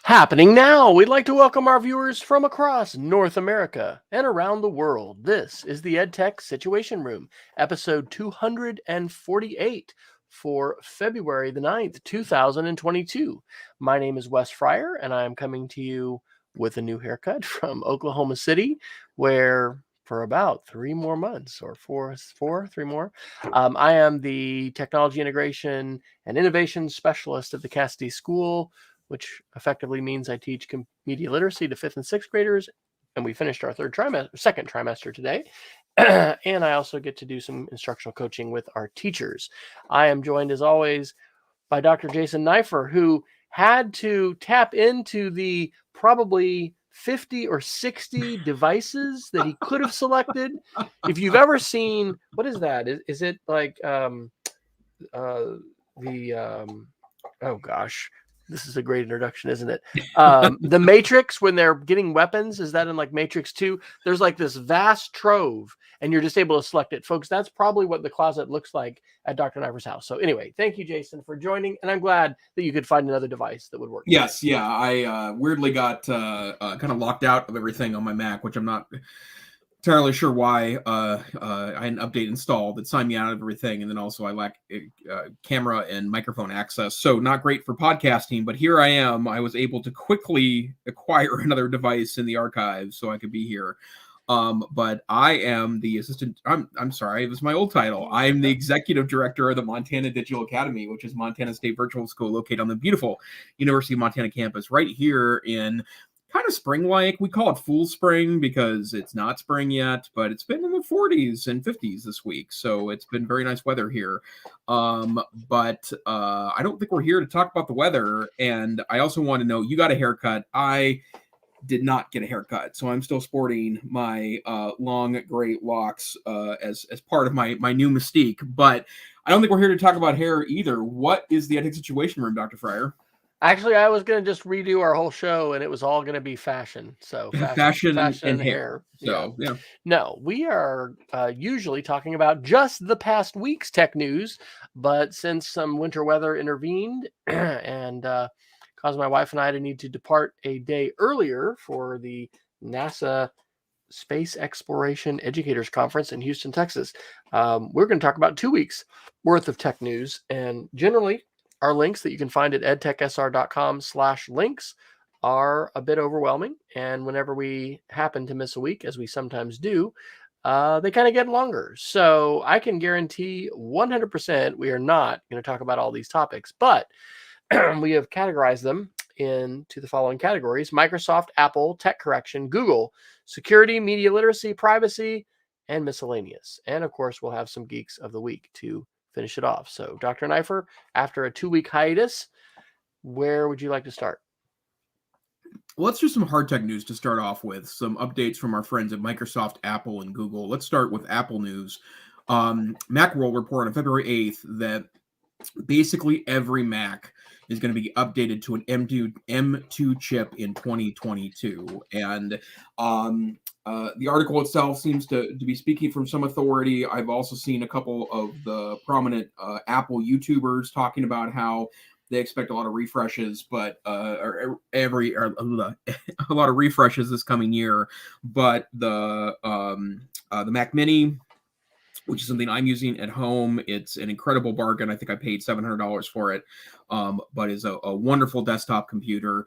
Happening now, we'd like to welcome our viewers from across North America and around the world. This is the EdTech Situation Room, episode 248 for February the 9th, 2022. My name is Wes Fryer, and I am coming to you with a new haircut from Oklahoma City, where for about 3 more months, or 3 more, I am the Technology Integration and Innovation Specialist at the Cassidy School, which effectively means I teach media literacy to 5th and 6th graders. And we finished our second trimester today. And I also get to do some instructional coaching with our teachers. I am joined, as always, by Dr. Jason Neiffer, who had to tap into the probably 50 or 60 devices that he could have selected. If you've ever seen, what is that? Is it like oh gosh, this is a great introduction, isn't it? The Matrix, when they're getting weapons, is that in like Matrix 2? There's like this vast trove, and you're just able to select it. Folks, that's probably what the closet looks like at Dr. Neiffer's house. So anyway, thank you, Jason, for joining, and I'm glad that you could find another device that would work. Yes, yeah, I weirdly got kind of locked out of everything on my Mac, which I'm not entirely sure why. I had an update installed that signed me out of everything, and then also I lack camera and microphone access, so not great for podcasting. But here I am. I was able to quickly acquire another device in the archives so I could be here. But I am the assistant. I'm sorry, it was my old title. I am the executive director of the Montana Digital Academy, which is Montana State Virtual School located on the beautiful University of Montana campus right here in kind of spring-like. We call it Fool Spring because it's not spring yet, but it's been in the 40s and 50s this week, so it's been very nice weather here. But I don't think we're here to talk about the weather. And I also want to know, you got a haircut. I did not get a haircut, so I'm still sporting my long gray locks as part of my new mystique. But I don't think we're here to talk about hair either. What is the EdTech Situation Room, Dr. Fryer? Actually, I was going to just redo our whole show, and it was all going to be fashion. So fashion and hair. So yeah. No, we are usually talking about just the past week's tech news, but since some winter weather intervened and caused my wife and I to need to depart a day earlier for the NASA Space Exploration Educators Conference in Houston, Texas, we're going to talk about 2 weeks worth of tech news. And generally, our links that you can find at edtechsr.com/links are a bit overwhelming. And whenever we happen to miss a week, as we sometimes do, they kind of get longer. So I can guarantee 100% we are not going to talk about all these topics, but we have categorized them into the following categories: Microsoft, Apple, tech correction, Google, security, media literacy, privacy, and miscellaneous. And of course, we'll have some geeks of the week to finish it off. So, Dr. Neiffer, after a 2-week hiatus, where would you like to start? Well, let's do some hard tech news to start off with. Some updates from our friends at Microsoft, Apple, and Google. Let's start with Apple news. Macworld reported on February 8th that basically every Mac is going to be updated to an M2 chip in 2022. And the article itself seems to be speaking from some authority. I've also seen a couple of the prominent Apple YouTubers talking about how they expect a lot of refreshes, but a lot of refreshes this coming year. But the Mac Mini, which is something I'm using at home, it's an incredible bargain. I think I paid $700 for it, but is a wonderful desktop computer,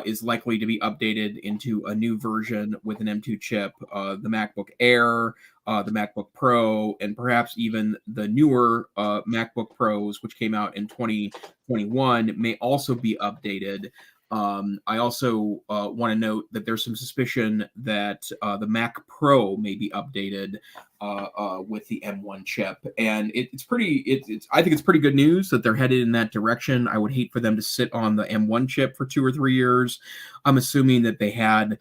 is likely to be updated into a new version with an M2 chip. The MacBook Air, the MacBook Pro, and perhaps even the newer MacBook Pros, which came out in 2021, may also be updated. I also want to note that there's some suspicion that the Mac Pro may be updated with the M1 chip, and I think it's pretty good news that they're headed in that direction. I would hate for them to sit on the M1 chip for 2 or 3 years. I'm assuming that they had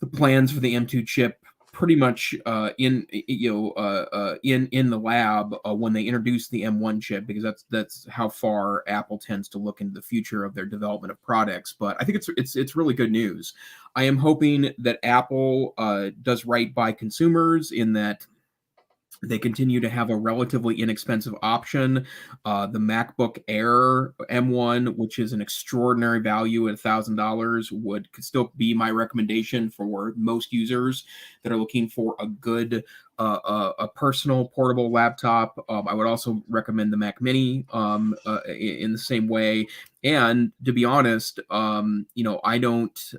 the plans for the M2 chip pretty much in the lab when they introduced the M1 chip, because that's how far Apple tends to look into the future of their development of products. But I think it's really good news. I am hoping that Apple does right by consumers in that They continue to have a relatively inexpensive option. The MacBook Air M1, which is an extraordinary value at $1,000, could still be my recommendation for most users that are looking for a good a personal portable laptop. I would also recommend the Mac Mini in the same way. And to be honest, I don't,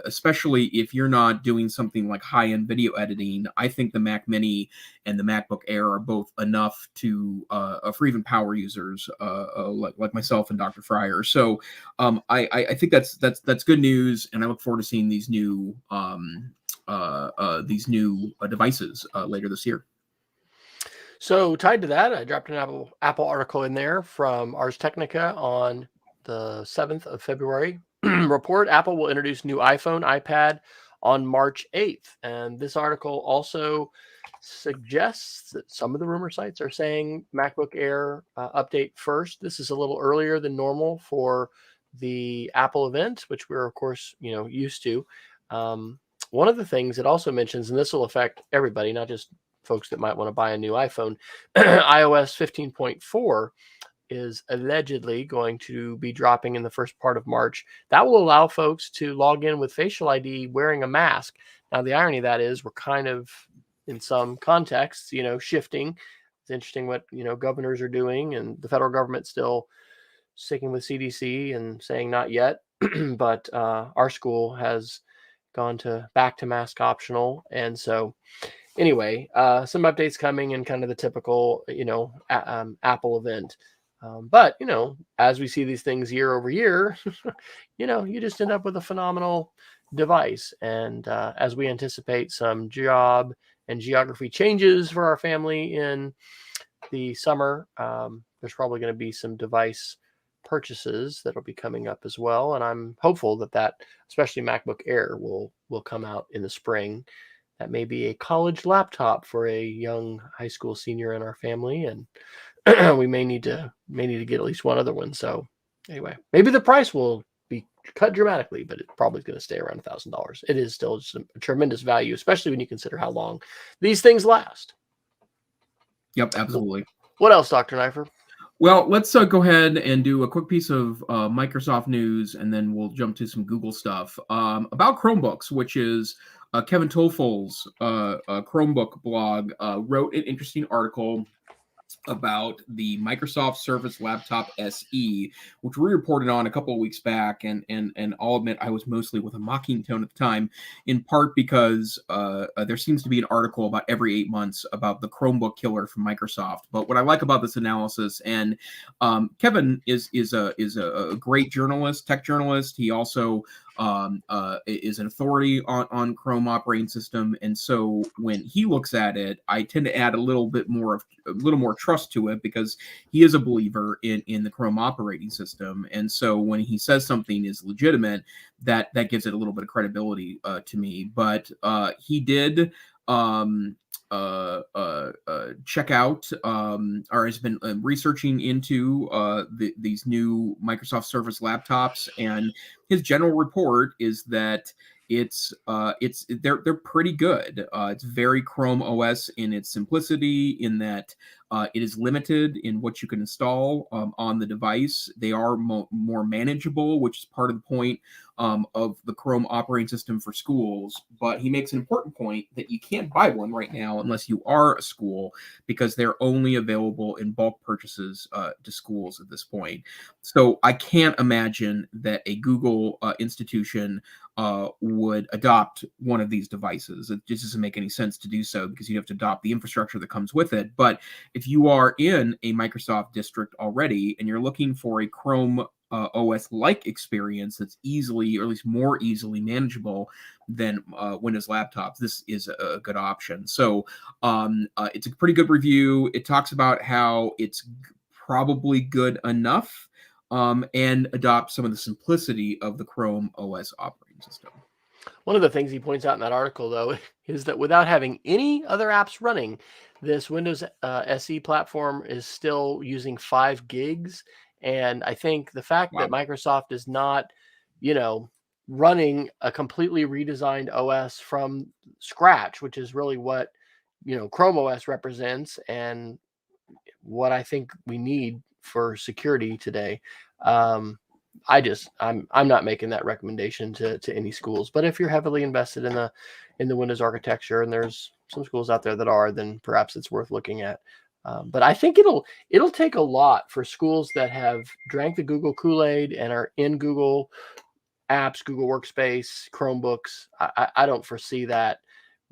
especially if you're not doing something like high-end video editing, I think the Mac Mini and the MacBook Air are both enough to for even power users like myself and Dr. Fryer. So I think that's good news, and I look forward to seeing these new devices later this year. So tied to that, I dropped an Apple article in there from Ars Technica on the 7th of February. Report: Apple will introduce new iPhone, iPad on March 8th. And this article also suggests that some of the rumor sites are saying MacBook Air update first. This is a little earlier than normal for the Apple event, which we're of course used to. One of the things it also mentions, and this will affect everybody, not just folks that might want to buy a new iPhone, iOS 15.4 is allegedly going to be dropping in the first part of March. That will allow folks to log in with Facial ID wearing a mask. Now, the irony of that is we're kind of, in some contexts, shifting. It's interesting what, governors are doing, and the federal government still sticking with CDC and saying not yet. But our school has gone back to mask optional. And so anyway, some updates coming in kind of the typical, Apple event. But, as we see these things year over year, you just end up with a phenomenal device. And as we anticipate some job and geography changes for our family in the summer, there's probably going to be some device purchases that'll be coming up as well. And I'm hopeful that especially MacBook Air will come out in the spring. That may be a college laptop for a young high school senior in our family, and we may need to get at least one other one. So anyway, maybe the price will be cut dramatically, but it probably is going to stay around $1,000. It is still just a tremendous value, especially when you consider how long these things last. Yep, absolutely. What else, Dr. Neiffer? Well, let's go ahead and do a quick piece of Microsoft news, and then we'll jump to some Google stuff about Chromebooks, which is Kevin Toffol's Chromebook blog wrote an interesting article about the Microsoft Surface Laptop SE, which we reported on a couple of weeks back, and I'll admit I was mostly with a mocking tone at the time, in part because there seems to be an article about every 8 months about the Chromebook killer from Microsoft. But what I like about this analysis, and Kevin is a great journalist, tech journalist. He also is an authority on Chrome operating system, and so when he looks at it, I tend to add a little more trust to it because he is a believer in the Chrome operating system, and so when he says something is legitimate, that gives it a little bit of credibility to me. But he did check out or has been researching into these new Microsoft Surface laptops, and his general report is that they're pretty good. It's very Chrome OS in its simplicity, in that it is limited in what you can install on the device. They are more manageable, which is part of the point of the Chrome operating system for schools. But he makes an important point that you can't buy one right now unless you are a school, because they're only available in bulk purchases to schools at this point. So I can't imagine that a Google institution would adopt one of these devices. It just doesn't make any sense to do so, because you have to adopt the infrastructure that comes with it. But if you are in a Microsoft district already and you're looking for a Chrome OS-like experience that's easily, or at least more easily manageable than Windows laptops, this is a good option. So it's a pretty good review. It talks about how it's probably good enough and adopt some of the simplicity of the Chrome OS operating system. One of the things he points out in that article, though, is that without having any other apps running, this Windows SE platform is still using 5 gigs. And I think the fact that Microsoft is not, running a completely redesigned OS from scratch, which is really what Chrome OS represents and what I think we need for security today. I'm not making that recommendation to any schools, but if you're heavily invested in the Windows architecture, and there's some schools out there that are, then perhaps it's worth looking at. But I think it'll take a lot for schools that have drank the Google Kool-Aid and are in Google Apps, Google Workspace, Chromebooks. I don't foresee that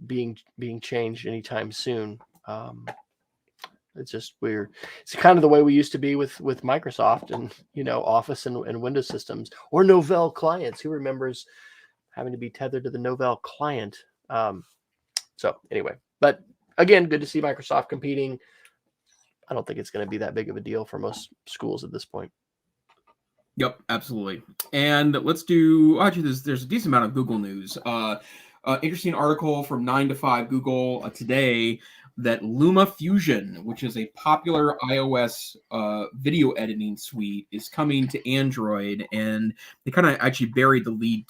being changed anytime soon. It's just weird. It's kind of the way we used to be with Microsoft and Office and Windows systems, or Novell clients. Who remembers having to be tethered to the Novell client? So anyway, but again, good to see Microsoft competing. I don't think it's going to be that big of a deal for most schools at this point. Yep, absolutely. And let's do, actually, there's a decent amount of Google news. Interesting article from 9 to 5 Google today that LumaFusion, which is a popular iOS video editing suite, is coming to Android, and they kind of actually buried the lead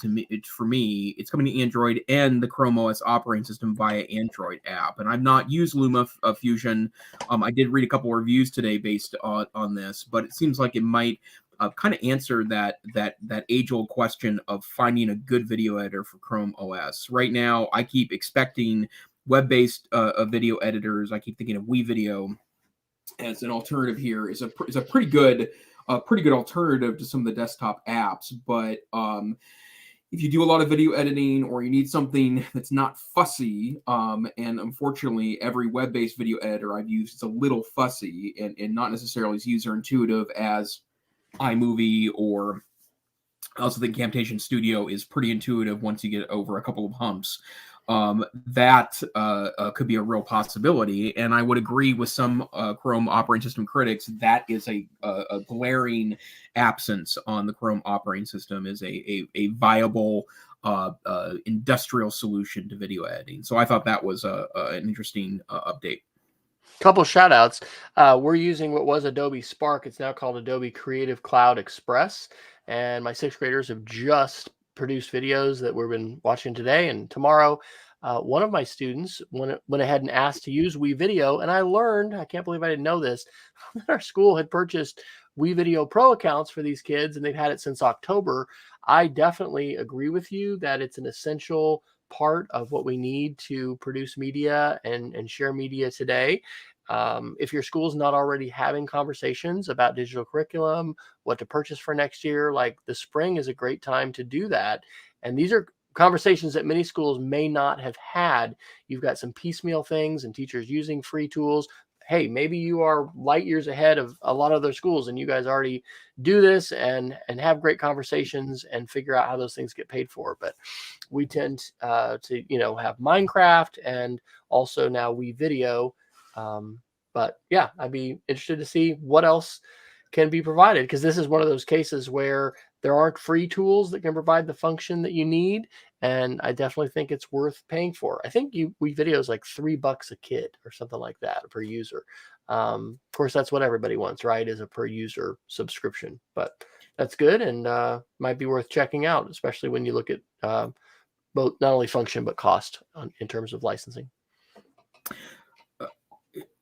for me. It's coming to Android and the Chrome OS operating system via Android app. And I've not used LumaFusion. I did read a couple of reviews today based on this, but it seems like it might kind of answer that age-old question of finding a good video editor for Chrome OS. Right now, I keep expecting web-based video editors. I keep thinking of WeVideo as an alternative here. Is a pretty good alternative to some of the desktop apps. But if you do a lot of video editing, or you need something that's not fussy, and unfortunately every web-based video editor I've used is a little fussy and not necessarily as user intuitive as iMovie, or I also think Camtasia Studio is pretty intuitive once you get over a couple of humps. That could be a real possibility, and I would agree with some Chrome operating system critics that is a glaring absence on the Chrome operating system, is a viable industrial solution to video editing. So I thought that was an interesting update. Couple shout outs. We're using what was Adobe Spark. It's now called Adobe Creative Cloud Express. And my 6th graders have just produced videos that we've been watching today and tomorrow. One of my students went ahead and asked to use WeVideo, and I learned, I can't believe I didn't know this, that our school had purchased WeVideo Pro accounts for these kids, and they've had it since October. I definitely agree with you that it's an essential part of what we need to produce media and share media today. If your school's not already having conversations about digital curriculum, what to purchase for next year, like the spring is a great time to do that. And these are conversations that many schools may not have had. You've got some piecemeal things and teachers using free tools. Hey, maybe you are light years ahead of a lot of other schools and you guys already do this and have great conversations and figure out how those things get paid for. But we tend to, have Minecraft and also now WeVideo. But yeah, I'd be interested to see what else can be provided, because this is one of those cases where there aren't free tools that can provide the function that you need. And I definitely think it's worth paying for. I think WeVideo is like $3 a kid or something like that per user. Of course, that's what everybody wants, right? Is a per user subscription, but that's good. And might be worth checking out, especially when you look at both not only function, but cost in terms of licensing.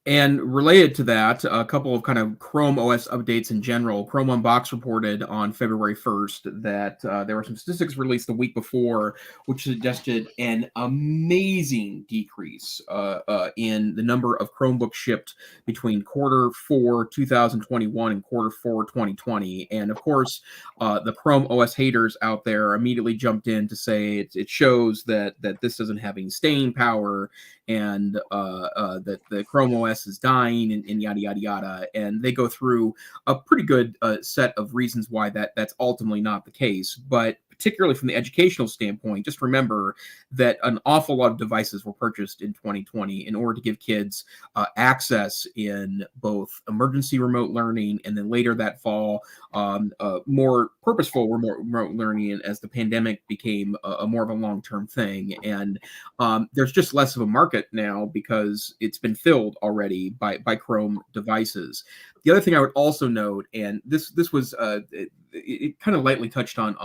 And related to that, a couple of kind of Chrome OS updates in general. Chrome Unbox reported on February 1st that there were some statistics released the week before, which suggested an amazing decrease in the number of Chromebooks shipped between Q4 2021 and Q4 2020. And of course, the Chrome OS haters out there immediately jumped in to say it shows that this doesn't have any staying power, and that the Chrome OS is dying, and yada, yada, yada. And they go through a pretty good set of reasons why that's ultimately not the case. But particularly from the educational standpoint, just remember that an awful lot of devices were purchased in 2020 in order to give kids access in both emergency remote learning, and then later that fall, more purposeful remote learning as the pandemic became a more of a long-term thing. And there's just less of a market now because it's been filled already by Chrome devices. The The other thing I would also note, and this was it kind of lightly touched on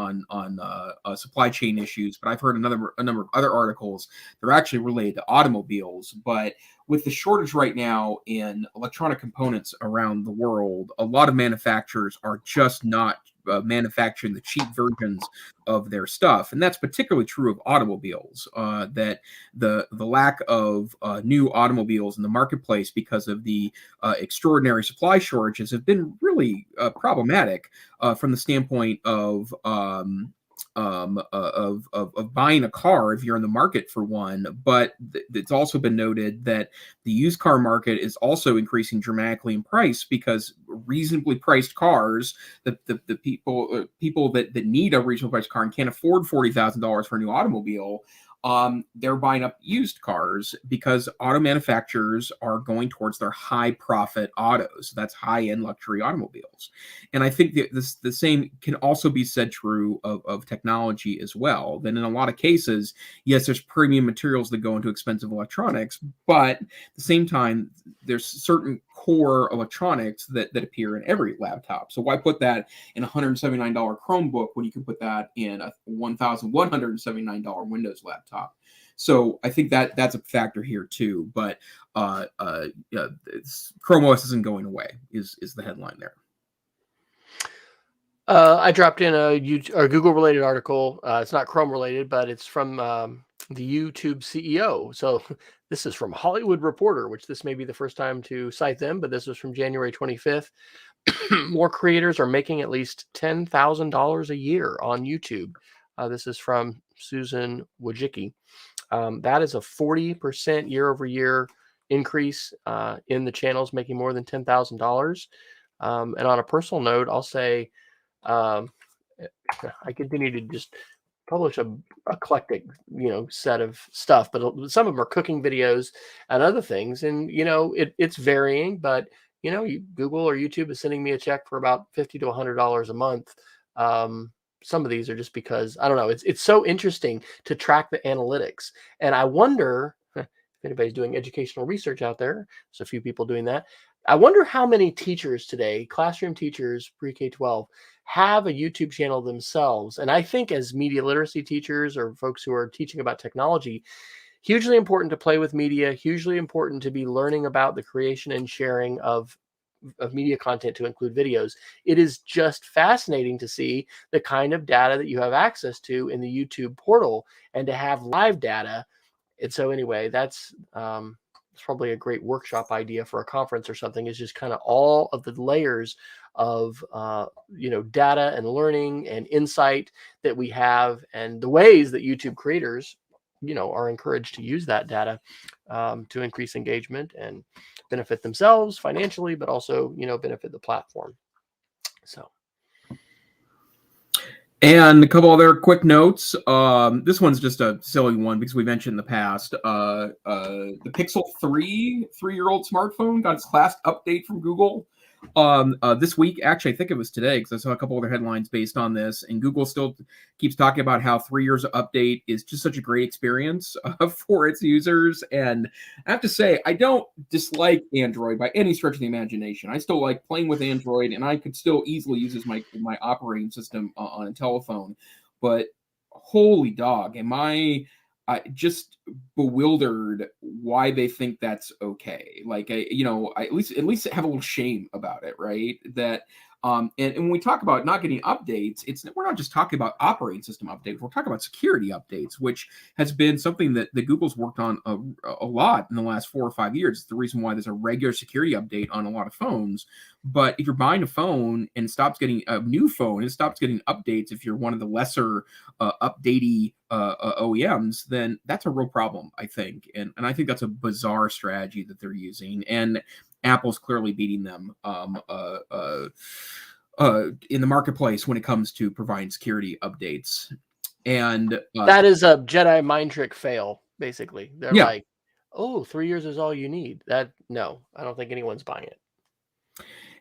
supply chain issues, but I've heard a number of other articles that are actually related to automobiles. But with the shortage right now in electronic components around the world, a lot of manufacturers are just not manufacturing the cheap versions of their stuff, and that's particularly true of automobiles. That the lack of new automobiles in the marketplace because of the extraordinary supply shortages have been really problematic from the standpoint of buying a car if you're in the market for one. But it's also been noted that the used car market is also increasing dramatically in price because reasonably priced cars, the people that need a reasonably priced car and can't afford $40,000 for a new automobile, they're buying up used cars because auto manufacturers are going towards their high profit autos. That's high end luxury automobiles. And I think that the same can also be said true of technology as well. Then in a lot of cases, yes, there's premium materials that go into expensive electronics, but at the same time, there's certain core electronics that appear in every laptop. So why put that in a $179 Chromebook when you can put that in a $1,179 Windows laptop? So I think that's a factor here too. But Chrome OS isn't going away is the headline there. I dropped in a Google related article. It's not Chrome related, but it's from the YouTube CEO. So this is from Hollywood Reporter, which this may be the first time to cite them, but this was from January 25th. More creators are making at least $10,000 a year on YouTube. This is from Susan Wojcicki. That is a 40% year over year increase in the channels making more than $10,000. And on a personal note, I'll say I continue to just publish a eclectic, set of stuff, but some of them are cooking videos and other things. And, it's varying, but, Google or YouTube is sending me a check for about $50 to $100 a month. Some of these are just because, I don't know, it's so interesting to track the analytics. And I wonder if anybody's doing educational research out there, there's a few people doing that. I wonder how many teachers today, classroom teachers, pre-K-12, have a YouTube channel themselves. And I think as media literacy teachers or folks who are teaching about technology, hugely important to play with media, hugely important to be learning about the creation and sharing of media content to include videos. It is just fascinating to see the kind of data that you have access to in the YouTube portal and to have live data. And so anyway, that's probably a great workshop idea for a conference or something, is just kind of all of the layers of data and learning and insight that we have, and the ways that YouTube creators are encouraged to use that data to increase engagement and benefit themselves financially, but also benefit the platform. So, and a couple other quick notes. This one's just a silly one because we mentioned in the past. The Pixel 3 3-year-old smartphone got its last update from Google this week. Actually, I think it was today because I saw a couple other headlines based on this. And Google still keeps talking about how 3 years of update is just such a great experience for its users. And I have to say, I don't dislike Android by any stretch of the imagination. I still like playing with Android, and I could still easily use as my operating system on a telephone. But holy dog, am I just bewildered why they think that's okay. Like, I at least have a little shame about it, right? That and when we talk about not getting updates, we're not just talking about operating system updates. We're talking about security updates, which has been something that Google's worked on a lot in the last 4 or 5 years. It's the reason why there's a regular security update on a lot of phones. But if you're buying a phone and stops getting a new phone and stops getting updates, if you're one of the lesser updatey OEMs, then that's a real problem, I think. And I think that's a bizarre strategy that they're using. And Apple's clearly beating them in the marketplace when it comes to providing security updates. And that is a Jedi mind trick fail, basically. They're like, oh, 3 years is all you need. No, I don't think anyone's buying it.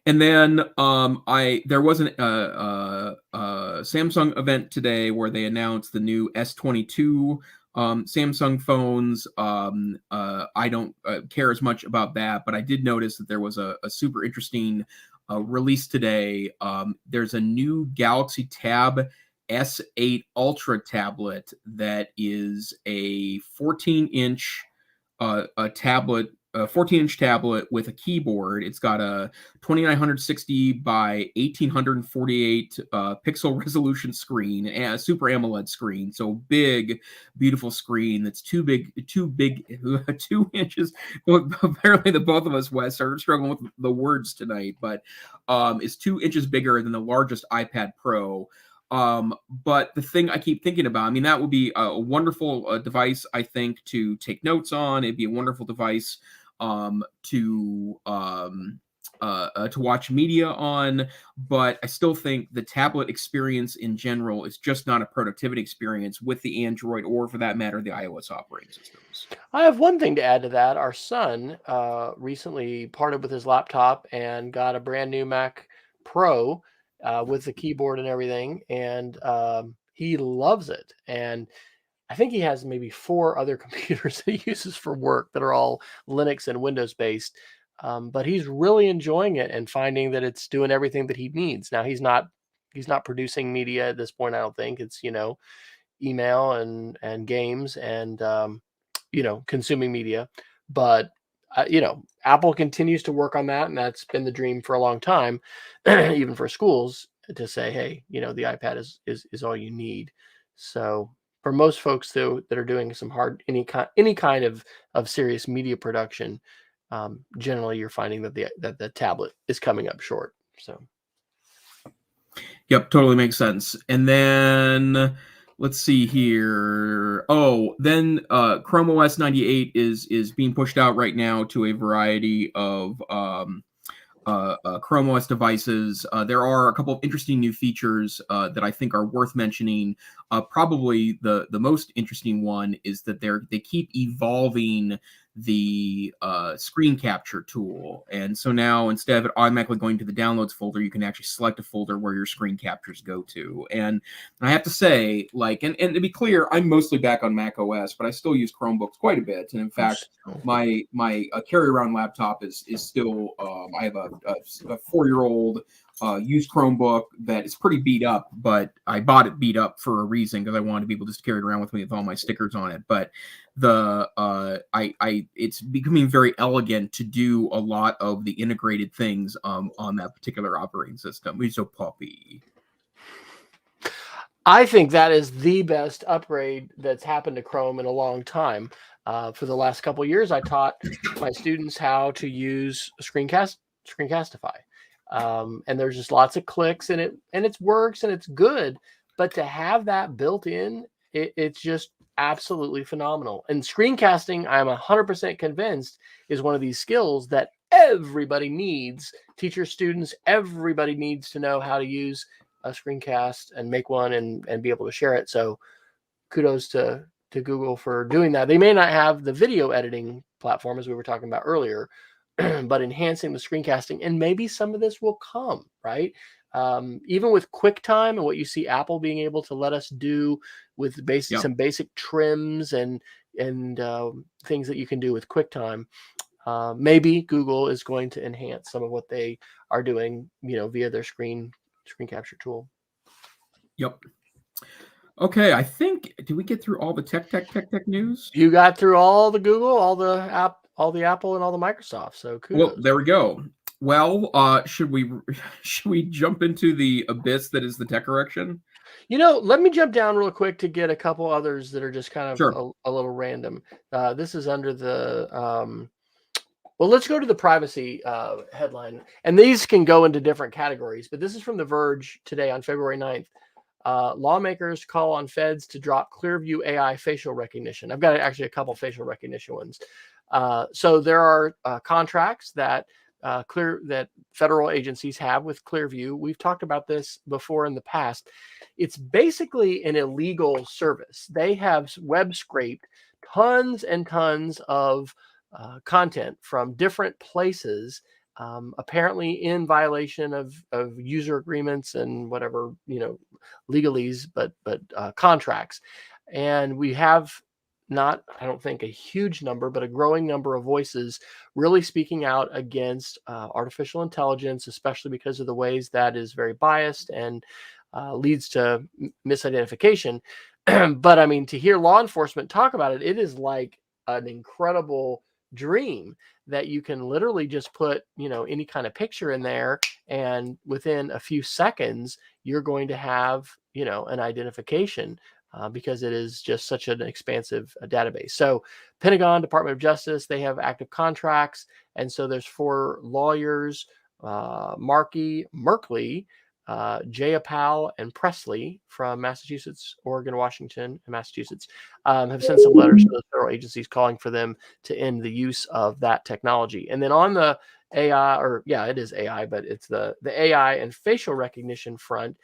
And then there was a Samsung event today where they announced the new S22 Samsung phones. I don't care as much about that, but I did notice that there was a super interesting released today. There's a new Galaxy Tab S8 Ultra tablet that is a 14-inch a tablet, a 14-inch tablet with a keyboard. It's got a 2960 by 1848 pixel resolution screen and a Super AMOLED screen. So big, beautiful screen that's too big, 2 inches. Well, apparently, the both of us, Wes, are struggling with the words tonight, but is 2 inches bigger than the largest iPad Pro. But the thing I keep thinking about, I mean, that would be a wonderful device, I think, to take notes on. It'd be a wonderful device to watch media on. But I still think the tablet experience in general is just not a productivity experience with the Android or, for that matter, the iOS operating systems. I have one thing to add to that. Our son recently parted with his laptop and got a brand new Mac Pro with the keyboard and everything, and he loves it. And I think he has maybe 4 other computers that he uses for work that are all Linux and Windows based. But he's really enjoying it and finding that it's doing everything that he needs. Now he's not producing media at this point. I don't think it's email and games and consuming media. But Apple continues to work on that, and that's been the dream for a long time, even for schools, to say, hey, the iPad is all you need. So for most folks though that are doing some any kind of serious media production, generally you're finding that the tablet is coming up short. So yep, totally makes sense. And then let's see here. Oh, then Chrome OS 98 is being pushed out right now to a variety of Chrome OS devices. There are a couple of interesting new features that I think are worth mentioning. Probably the most interesting one is that they keep evolving the screen capture tool. And so now, instead of it automatically going to the downloads folder, you can actually select a folder where your screen captures go to. And I have to say, and to be clear, I'm mostly back on Mac OS, but I still use Chromebooks quite a bit. And in fact, my carry-around laptop is still, I have a 4-year-old used Chromebook that is pretty beat up, but I bought it beat up for a reason, because I wanted to be able to just carry it around with me with all my stickers on it. But it's becoming very elegant to do a lot of the integrated things on that particular operating system. It's so puppy. I think that is the best upgrade that's happened to Chrome in a long time. For the last couple of years, I taught my students how to use Screencastify. And there's just lots of clicks, and it works and it's good. But to have that built in, it's just absolutely phenomenal. And screencasting, I'm 100% convinced, is one of these skills that everybody needs. Teachers, students, everybody needs to know how to use a screencast and make one and be able to share it. So kudos to Google for doing that. They may not have the video editing platform, as we were talking about earlier, but enhancing the screencasting, and maybe some of this will come, right? Even with QuickTime and what you see Apple being able to let us do with some basic trims and things that you can do with QuickTime, maybe Google is going to enhance some of what they are doing, via their screen capture tool. Yep. Okay, I think, did we get through all the tech news? You got through all the Google, all the Apple, and all the Microsoft. So kudos. Well, there we go. Well, should we jump into the abyss that is the tech correction? Let me jump down real quick to get a couple others that are just kind of sure. a little random. This is under the well, let's go to the privacy headline, and these can go into different categories, but this is from The Verge today on February 9th. Lawmakers call on feds to drop Clearview AI facial recognition. I've got actually a couple facial recognition ones. So there are contracts that federal agencies have with Clearview. We've talked about this before in the past. It's basically an illegal service. They have web scraped tons and tons of content from different places, apparently in violation of user agreements and whatever, legalese, but contracts. And we have not, I don't think, a huge number, but a growing number of voices really speaking out against artificial intelligence, especially because of the ways that is very biased and leads to misidentification. But I mean, to hear law enforcement talk about it, it is like an incredible dream that you can literally just put, any kind of picture in there, and within a few seconds, you're going to have, an identification. Because it is just such an expansive database. So Pentagon, Department of Justice, they have active contracts. And so there's 4 lawyers, Merkley, Jayapal, and Presley from Massachusetts, Oregon, Washington, and Massachusetts have sent some letters to the federal agencies calling for them to end the use of that technology. And then on the AI, it is AI, but it's the AI and facial recognition front,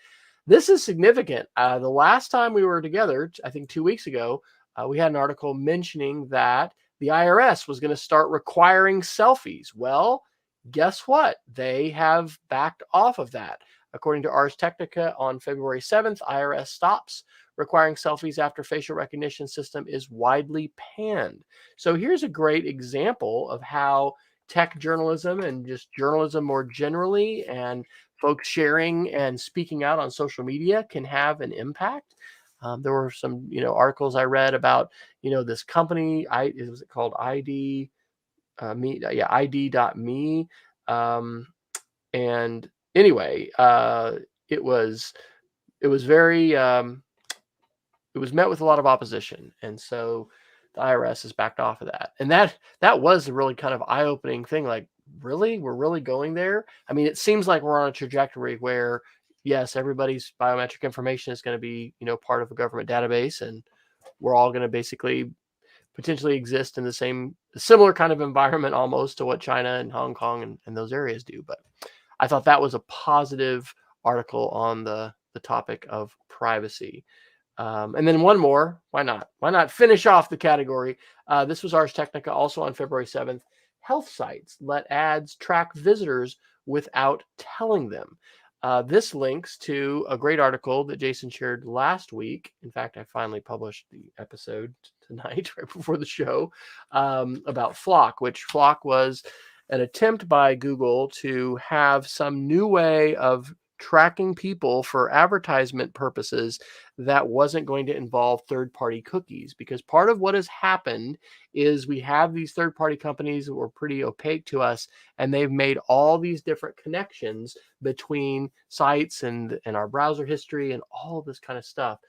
this is significant. The last time we were together, I think 2 weeks ago, we had an article mentioning that the IRS was going to start requiring selfies. Well, guess what? They have backed off of that. According to Ars Technica, on February 7th, IRS stops requiring selfies after facial recognition system is widely panned. So here's a great example of how tech journalism and just journalism more generally, and folks sharing and speaking out on social media can have an impact. There were some, articles I read about, this company. Was it called ID? ID.me. And anyway, it was very. It was met with a lot of opposition, and so the IRS has backed off of that. And that was a really kind of eye-opening thing. Like, really, we're really going there? I mean, it seems like we're on a trajectory where, yes, everybody's biometric information is going to be, part of a government database, and we're all going to basically potentially exist in the similar kind of environment almost to what China and Hong Kong and those areas do. But I thought that was a positive article on the topic of privacy. And then one more. Why not? Why not finish off the category? This was Ars Technica, also on February 7th. Health sites let ads track visitors without telling them. This links to a great article that Jason shared last week. In fact, I finally published the episode tonight, right before the show, about Flock, which Flock was an attempt by Google to have some new way of tracking people for advertisement purposes that wasn't going to involve third-party cookies. Because part of what has happened is we have these third-party companies that were pretty opaque to us, and they've made all these different connections between sites and our browser history and all this kind of stuff.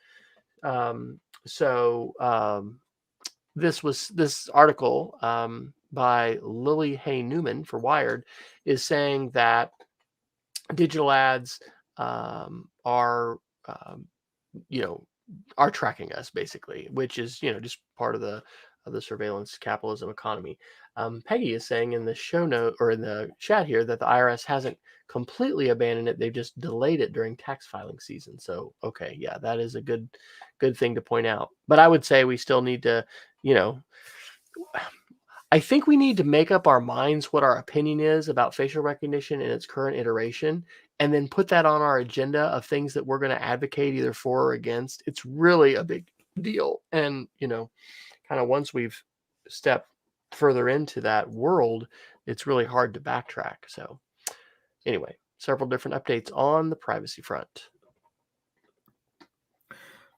This article by Lily Hay Newman for Wired is saying that digital ads are tracking us, basically, which is, just part of the surveillance capitalism economy. Peggy is saying in the show note, or in the chat here, that the IRS hasn't completely abandoned it. They've just delayed it during tax filing season. So, okay, yeah, that is a good thing to point out. But I would say we still need to, I think we need to make up our minds what our opinion is about facial recognition in its current iteration, and then put that on our agenda of things that we're going to advocate either for or against. It's really a big deal. And, kind of once we've stepped further into that world, it's really hard to backtrack. So anyway, several different updates on the privacy front.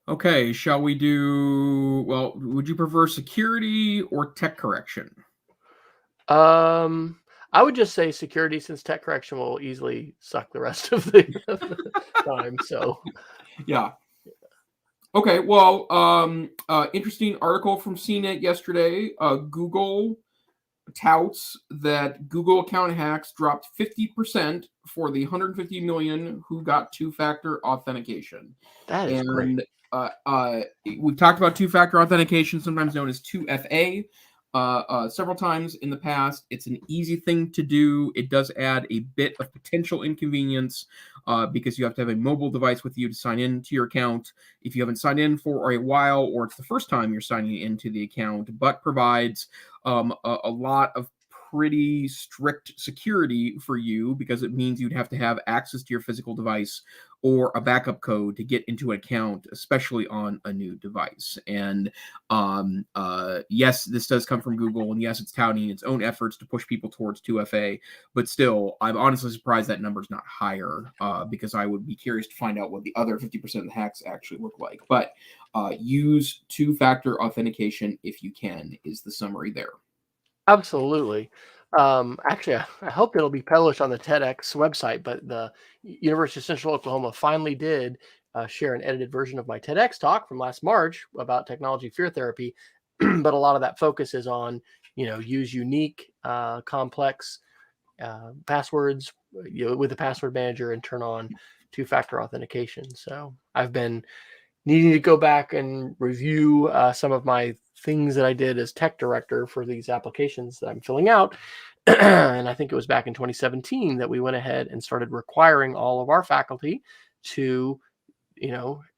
Okay, shall we do, would you prefer security or tech correction? I would just say security, since tech correction will easily suck the rest of the time. So yeah. Okay, well, interesting article from CNET yesterday. Google touts that Google account hacks dropped 50% for the 150 million who got two-factor authentication. That is great. We've talked about two-factor authentication, sometimes known as 2FA, several times in the past. It's an easy thing to do. It does add a bit of potential inconvenience because you have to have a mobile device with you to sign in to your account if you haven't signed in for a while, or it's the first time you're signing into the account, but provides a lot of pretty strict security for you because it means you'd have to have access to your physical device or a backup code to get into an account, especially on a new device. And yes, this does come from Google, and yes, it's touting its own efforts to push people towards 2FA, but still, I'm honestly surprised that number's not higher because I would be curious to find out what the other 50% of the hacks actually look like. But use two-factor authentication if you can, is the summary there. Absolutely. Actually, I hope it'll be published on the TEDx website, but the University of Central Oklahoma finally did share an edited version of my TEDx talk from last March about technology fear therapy. But a lot of that focus is on, use unique, complex passwords with the password manager and turn on two-factor authentication. So I've been needing to go back and review some of my things that I did as tech director for these applications that I'm filling out. And I think it was back in 2017 that we went ahead and started requiring all of our faculty to,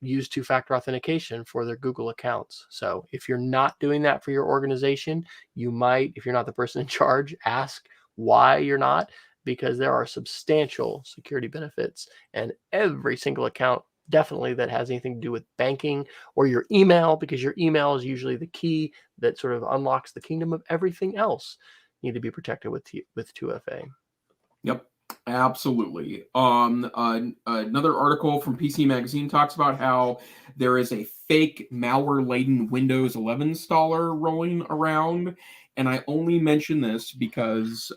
use two-factor authentication for their Google accounts. So if you're not doing that for your organization, you might, if you're not the person in charge, ask why you're not, because there are substantial security benefits, and every single account definitely that has anything to do with banking or your email, because your email is usually the key that sort of unlocks the kingdom of everything else, need to be protected with 2FA. Yep, absolutely. Another article from PC Magazine talks about how there is a fake malware-laden Windows 11 installer rolling around, and I only mention this because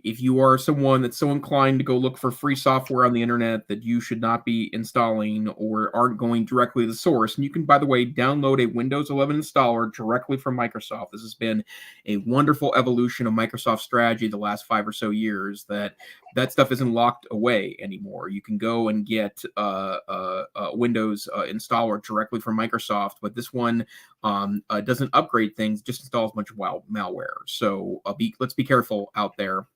if you are someone that's so inclined to go look for free software on the internet that you should not be installing or aren't going directly to the source, and you can, by the way, download a Windows 11 installer directly from Microsoft. This has been a wonderful evolution of Microsoft's strategy the last 5 or so years, that stuff isn't locked away anymore. You can go and get Windows installer directly from Microsoft, but this one doesn't upgrade things, just installs a bunch of malware. So let's be careful out there.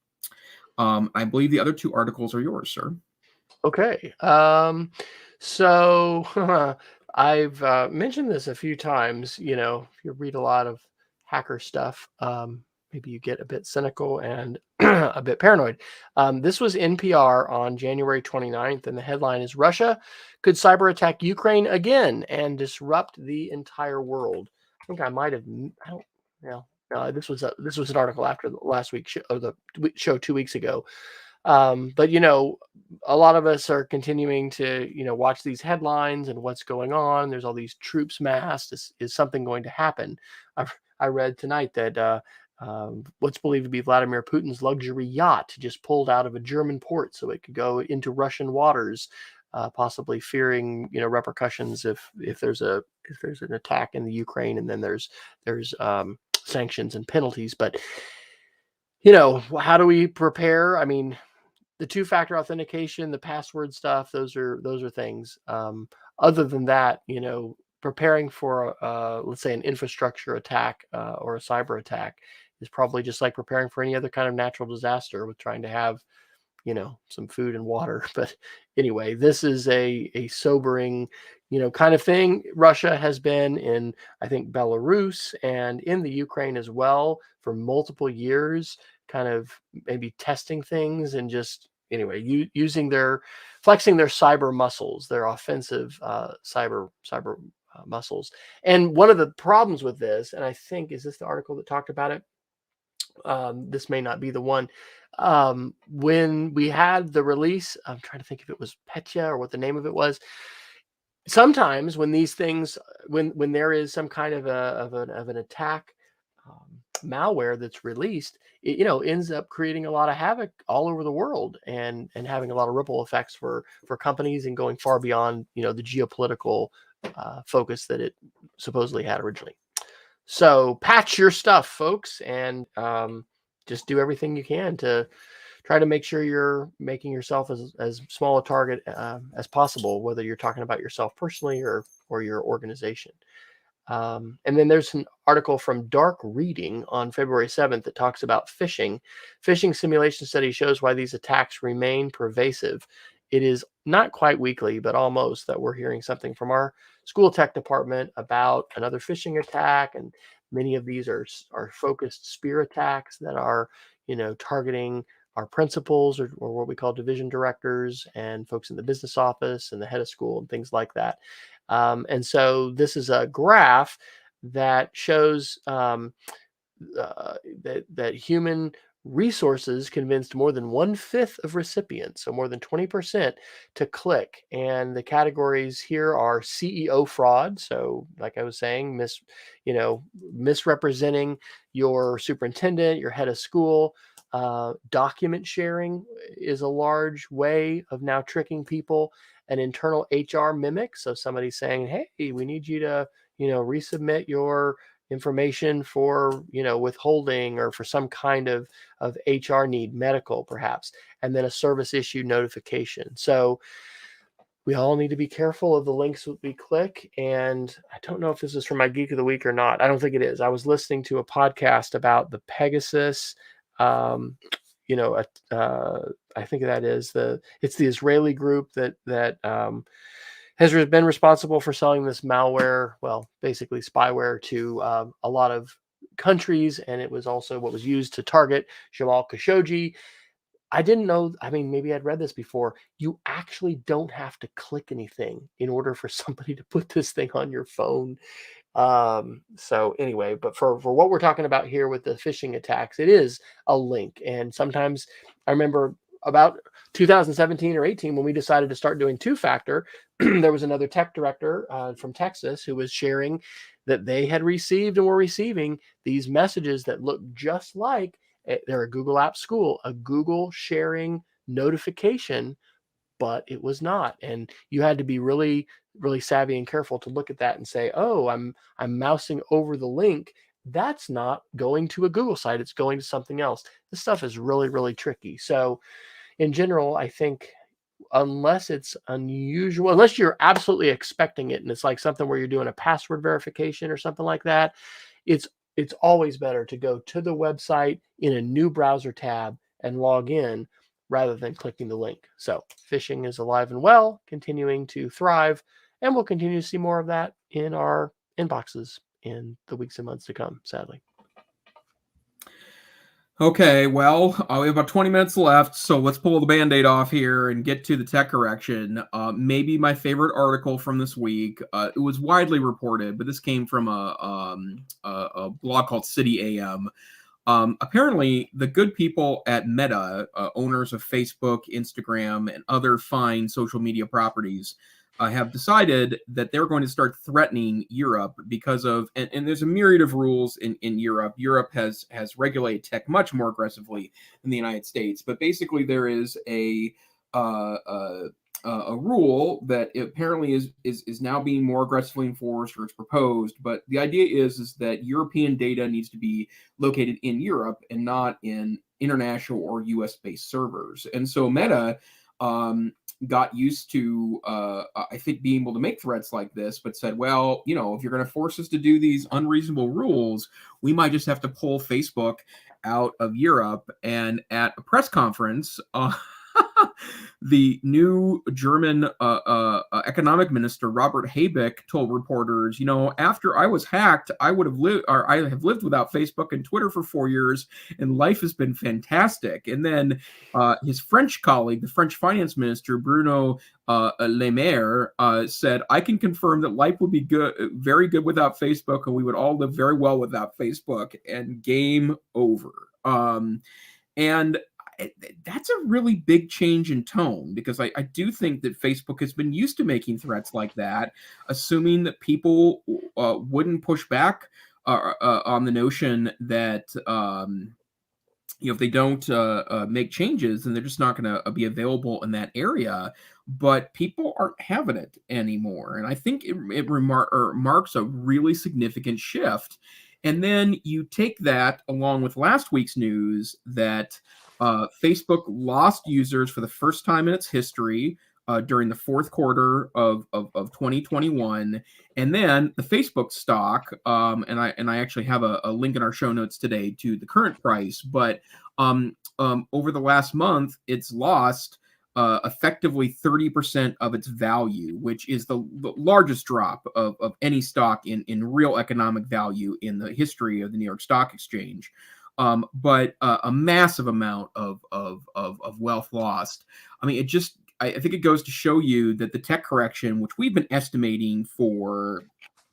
I believe the other 2 articles are yours, sir. Okay. So I've mentioned this a few times. If you read a lot of hacker stuff, maybe you get a bit cynical and a bit paranoid. This was NPR on January 29th, and the headline is "Russia could cyber attack Ukraine again and disrupt the entire world." I think I might have. I don't. This was an article after the last week's show, or the show 2 weeks ago. But a lot of us are continuing to watch these headlines and what's going on. There's all these troops massed. Is something going to happen? I read tonight that what's believed to be Vladimir Putin's luxury yacht just pulled out of a German port so it could go into Russian waters, possibly fearing repercussions if there's an attack in the Ukraine, and then there's sanctions and penalties. But how do we prepare? I mean, the two-factor authentication, the password stuff, those are things. Other than that, preparing for let's say an infrastructure attack or a cyber attack is probably just like preparing for any other kind of natural disaster, with trying to have some food and water. But anyway, this is a sobering kind of thing. Russia has been in, I think, Belarus and in the Ukraine as well for multiple years, kind of maybe testing things and just using flexing their cyber muscles, their offensive cyber muscles. And one of the problems with this, and I think, is this the article that talked about it? This may not be the one. When we had the release, I'm trying to think if it was Petya or what the name of it was. Sometimes when these things, when there is some kind of an attack, malware that's released, it ends up creating a lot of havoc all over the world, and having a lot of ripple effects for companies, and going far beyond the geopolitical focus that it supposedly had originally. So patch your stuff, folks, and just do everything you can to try to make sure you're making yourself as small a target as possible, whether you're talking about yourself personally or your organization. And then there's an article from Dark Reading on February 7th that talks about phishing. Phishing simulation study shows why these attacks remain pervasive. It is not quite weekly, but almost, that we're hearing something from our school tech department about another phishing attack, and Many of these are focused spear attacks that are, targeting our principals or what we call division directors and folks in the business office and the head of school and things like that. And so this is a graph that shows that human resources convinced more than 1/5 of recipients, so more than 20%, to click. And the categories here are CEO fraud. So, like I was saying, misrepresenting your superintendent, your head of school. Document sharing is a large way of now tricking people. An internal HR mimic. So somebody saying, "Hey, we need you to, resubmit your information for withholding or for some kind of HR need, medical perhaps," and then a service issue notification. So we all need to be careful of the links that we click. And I don't know if this is for my Geek of the Week or not. I don't think it is. I was listening to a podcast about the Pegasus. I think that is it's the Israeli group that has been responsible for selling this malware, well, basically spyware, to a lot of countries, and it was also what was used to target Jamal Khashoggi. I didn't know, maybe I'd read this before. You actually don't have to click anything in order for somebody to put this thing on your phone. So anyway, but for what we're talking about here with the phishing attacks, it is a link. And sometimes I remember about 2017 or 18, when we decided to start doing two-factor, there was another tech director from Texas who was sharing that they had received and were receiving these messages that looked just like they're a Google Apps School, a Google sharing notification, but it was not. And you had to be really, really savvy and careful to look at that and say, "Oh, I'm mousing over the link. That's not going to a Google site. It's going to something else." This stuff is really, really tricky. So in general, I think unless it's unusual, unless you're absolutely expecting it and it's like something where you're doing a password verification or something like that, it's always better to go to the website in a new browser tab and log in rather than clicking the link. So phishing is alive and well, continuing to thrive, and we'll continue to see more of that in our inboxes in the weeks and months to come, sadly. Okay, well, we have about 20 minutes left, so let's pull the Band-Aid off here and get to the tech correction. Maybe my favorite article from this week. It was widely reported, but this came from a blog called City AM. Apparently, the good people at Meta, owners of Facebook, Instagram, and other fine social media properties, have decided that they're going to start threatening Europe because of, and there's a myriad of rules in Europe. Europe has regulated tech much more aggressively than the United States, but basically there is a rule that apparently is now being more aggressively enforced, or it's proposed. But the idea is that European data needs to be located in Europe and not in international or US based servers. And so Meta got used to, I think, being able to make threats like this, but said, well, if you're going to force us to do these unreasonable rules, we might just have to pull Facebook out of Europe. And at a press conference, the new German economic minister, Robert Habeck, told reporters, after I was hacked, I have lived without Facebook and Twitter for 4 years, and life has been fantastic. And then his French colleague, the French finance minister, Bruno Le Maire, said, I can confirm that life would be good, very good without Facebook, and we would all live very well without Facebook, and game over. And that's a really big change in tone, because I do think that Facebook has been used to making threats like that, assuming that people wouldn't push back on the notion that if they don't make changes, then they're just not going to be available in that area. But people aren't having it anymore, and I think it marks a really significant shift. And then you take that along with last week's news that Facebook lost users for the first time in its history during the fourth quarter of 2021, and then the Facebook stock, and I actually have a link in our show notes today to the current price, but over the last month, it's lost effectively 30% of its value, which is the largest drop of any stock in real economic value in the history of the New York Stock Exchange. But a massive amount of wealth lost. I mean, I think it goes to show you that the tech correction, which we've been estimating for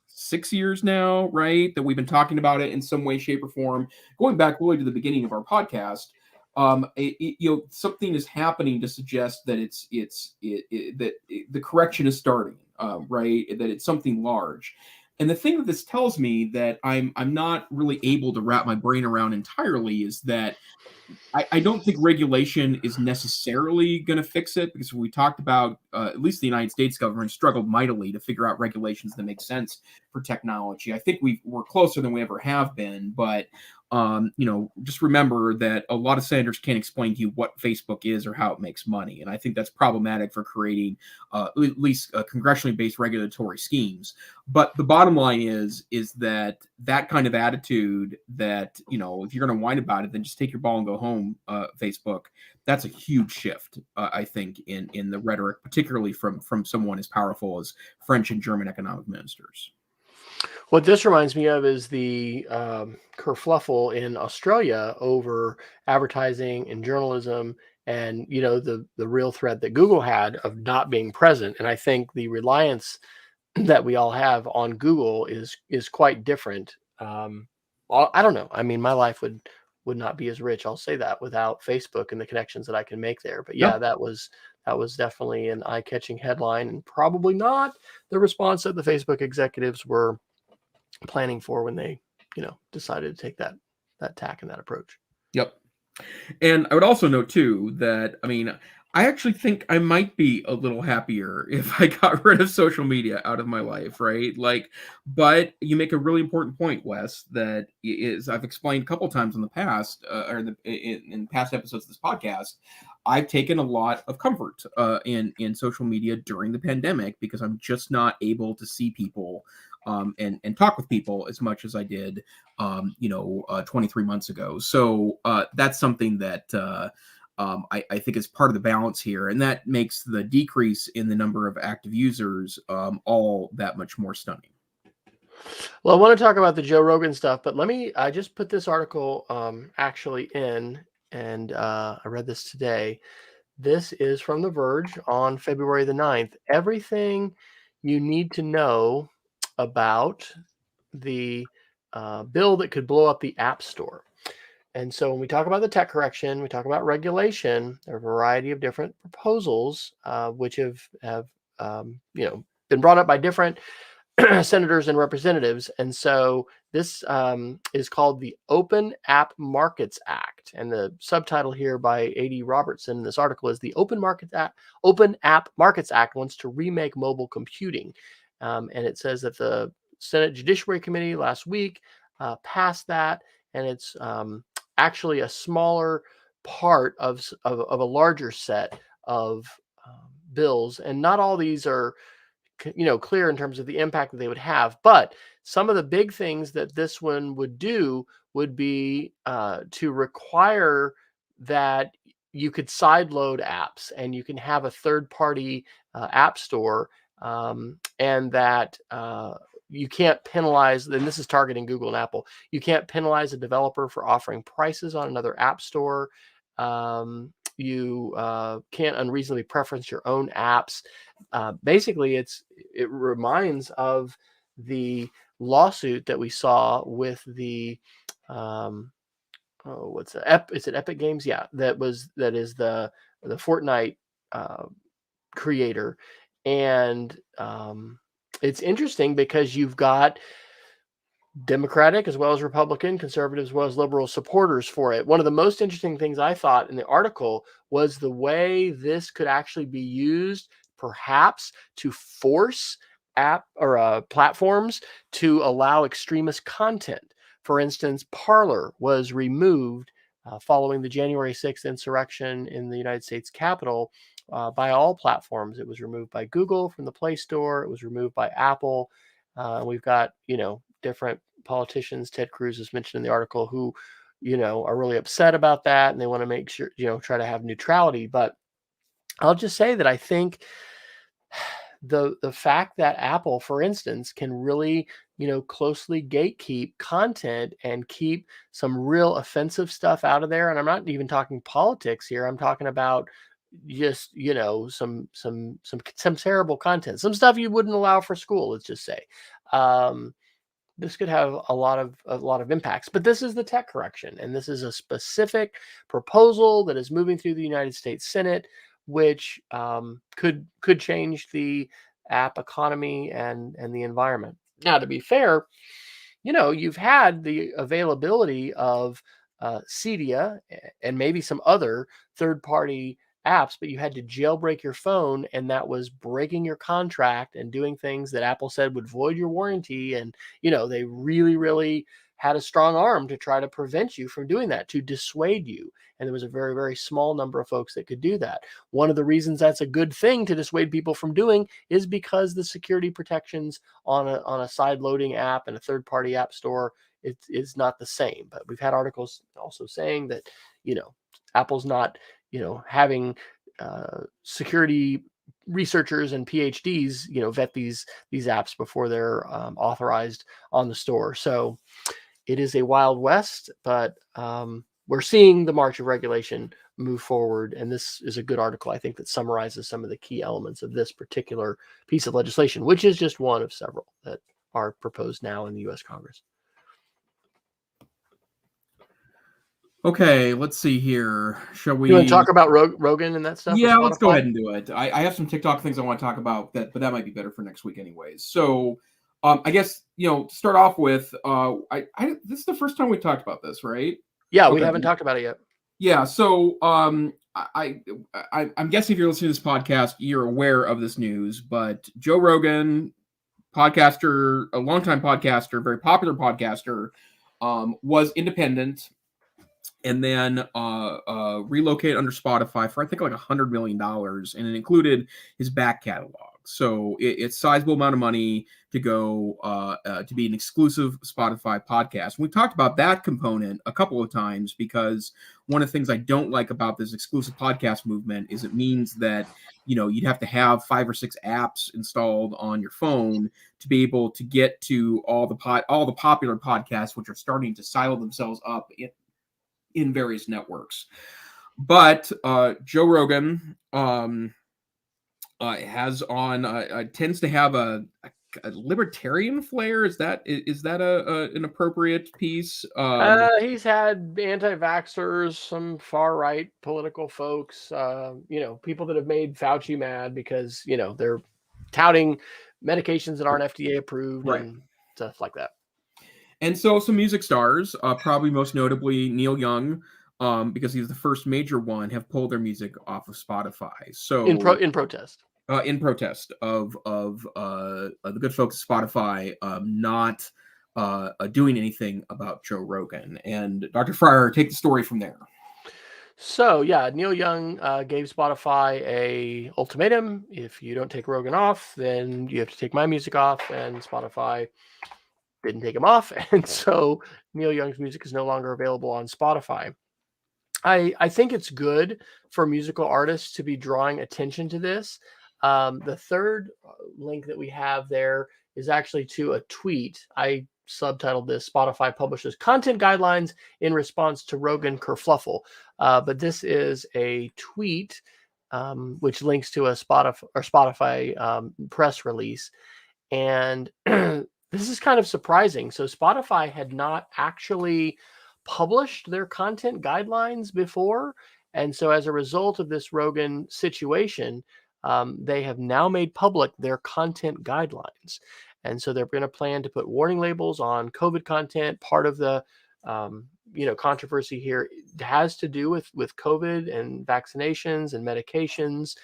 6 years now, right? That we've been talking about it in some way, shape, or form, going back really to the beginning of our podcast. Something is happening to suggest that the correction is starting, right? That it's something large. And the thing that this tells me that I'm not really able to wrap my brain around entirely is that I don't think regulation is necessarily going to fix it, because we talked about, at least the United States government struggled mightily to figure out regulations that make sense for technology. I think we're closer than we ever have been, but just remember that a lot of senators can't explain to you what Facebook is or how it makes money, and I think that's problematic for creating at least congressionally based regulatory schemes. But the bottom line is that kind of attitude that, if you're going to whine about it, then just take your ball and go home, Facebook. That's a huge shift, I think, in the rhetoric, particularly from someone as powerful as French and German economic ministers. What this reminds me of is the kerfluffle in Australia over advertising and journalism, and the real threat that Google had of not being present. And I think the reliance that we all have on Google is quite different. I don't know. I mean, my life would not be as rich, I'll say that, without Facebook and the connections that I can make there. But yeah, that was definitely an eye-catching headline, and probably not the response that the Facebook executives were planning for when they, decided to take that tack and that approach. Yep. And I would also note too that, I mean, I actually think I might be a little happier if I got rid of social media out of my life, right? But you make a really important point, Wes, that is, I've explained a couple times in the past, in past episodes of this podcast. I've taken a lot of comfort in social media during the pandemic, because I'm just not able to see people and talk with people as much as I did, 23 months ago. So that's something that I think is part of the balance here, and that makes the decrease in the number of active users all that much more stunning. Well, I want to talk about the Joe Rogan stuff, but I just put this article actually in, and I read this today. This is from The Verge on February the 9th. Everything you need to know about the bill that could blow up the App Store. And so when we talk about the tech correction, we talk about regulation. There are a variety of different proposals which have been brought up by different senators and representatives. And so this is called the Open App Markets Act. And the subtitle here by A.D. Robertson in this article is the Open App Markets Act wants to remake mobile computing. And it says that the Senate Judiciary Committee last week passed that, and it's actually a smaller part of a larger set of bills. And not all these are clear in terms of the impact that they would have. But some of the big things that this one would do would be to require that you could sideload apps, and you can have a third-party app store, and that you can't penalize, and this is targeting Google and Apple, you can't penalize a developer for offering prices on another app store. You can't unreasonably preference your own apps. Basically, it reminds of the lawsuit that we saw with the is it Epic Games? Yeah, that is the Fortnite creator. And it's interesting because you've got Democratic as well as Republican, conservative as well as liberal supporters for it. One of the most interesting things I thought in the article was the way this could actually be used, perhaps, to force platforms to allow extremist content. For instance, Parler was removed following the January 6th insurrection in the United States Capitol by all platforms. It was removed by Google from the Play Store. It was removed by Apple. We've got, different politicians, Ted Cruz is mentioned in the article, who, are really upset about that, and they want to make sure, try to have neutrality. But I'll just say that I think the fact that Apple, for instance, can really, closely gatekeep content and keep some real offensive stuff out of there. And I'm not even talking politics here. I'm talking about just, some terrible content, some stuff you wouldn't allow for school, let's just say. This could have a lot of impacts, but this is the tech correction, and this is a specific proposal that is moving through the United States Senate, which could change the app economy and the environment. Now, to be fair, you've had the availability of Cydia and maybe some other third-party apps, but you had to jailbreak your phone, and that was breaking your contract and doing things that Apple said would void your warranty. And, they really, really had a strong arm to try to prevent you from doing that, to dissuade you. And there was a very, very small number of folks that could do that. One of the reasons that's a good thing to dissuade people from doing is because the security protections on a side-loading app and a third-party app store, it's not the same. But we've had articles also saying that, Apple's not, having security researchers and PhDs, vet these apps before they're authorized on the store. So it is a wild west, but we're seeing the march of regulation move forward. And this is a good article, I think, that summarizes some of the key elements of this particular piece of legislation, which is just one of several that are proposed now in the U.S. Congress. Okay, let's see here. Shall we? You want to talk about Rogan and that stuff? Yeah, let's go ahead and do it. I have some TikTok things I want to talk about, but that might be better for next week anyways. So I guess, to start off with, this is the first time we talked about this, right? Yeah, we haven't talked about it yet. Yeah, so I'm guessing if you're listening to this podcast, you're aware of this news, but Joe Rogan, podcaster, a longtime podcaster, very popular podcaster, was independent and then relocated under Spotify for I think like $100 million, and it included his back catalog. So it's a sizable amount of money to go to be an exclusive Spotify podcast. And we talked about that component a couple of times, because one of the things I don't like about this exclusive podcast movement is it means that you'd have to have 5 or 6 apps installed on your phone to be able to get to all the popular podcasts, which are starting to silo themselves up in various networks. But Joe Rogan has on tends to have a libertarian flair. Is that an appropriate piece? He's had anti-vaxxers, some far-right political folks, people that have made Fauci mad because they're touting medications that aren't FDA approved, right, and stuff like that. And so some music stars, probably most notably Neil Young, because he's the first major one, have pulled their music off of Spotify. So in protest. In protest of the good folks at Spotify not doing anything about Joe Rogan. And Dr. Fryer, take the story from there. So yeah, Neil Young gave Spotify a ultimatum: if you don't take Rogan off, then you have to take my music off. And Spotify didn't take him off, and so Neil Young's music is no longer available on Spotify. I think it's good for musical artists to be drawing attention to this. The third link that we have there is actually to a tweet. I subtitled this: Spotify publishes content guidelines in response to Rogan kerfluffle. But this is a tweet which links to a Spotify press release. And this is kind of surprising. So Spotify had not actually published their content guidelines before. And so as a result of this Rogan situation, they have now made public their content guidelines. And so they're going to plan to put warning labels on COVID content. Part of the controversy here has to do with COVID and vaccinations and medications.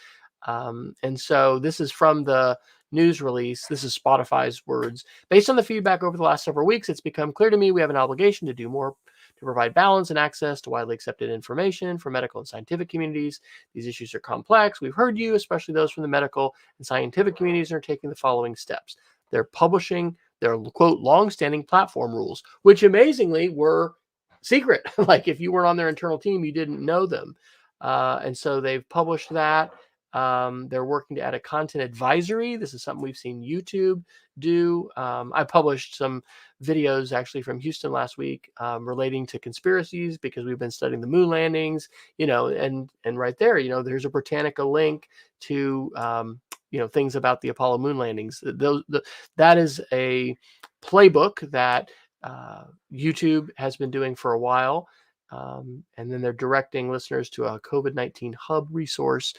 And so this is from the news release. This is Spotify's words. Based on the feedback over the last several weeks, it's become clear to me we have an obligation to do more to provide balance and access to widely accepted information for medical and scientific communities. These issues are complex. We've heard you, especially those from the medical and scientific communities, are taking the following steps. They're publishing their, quote, long-standing platform rules, which amazingly were secret. Like if you weren't on their internal team, you didn't know them. And so they've published that. They're working to add a content advisory. This is something we've seen YouTube do. I published some videos actually from Houston last week relating to conspiracies because we've been studying the moon landings, and right there, there's a Britannica link to, things about the Apollo moon landings. That is a playbook that YouTube has been doing for a while. And then they're directing listeners to a COVID-19 hub resource.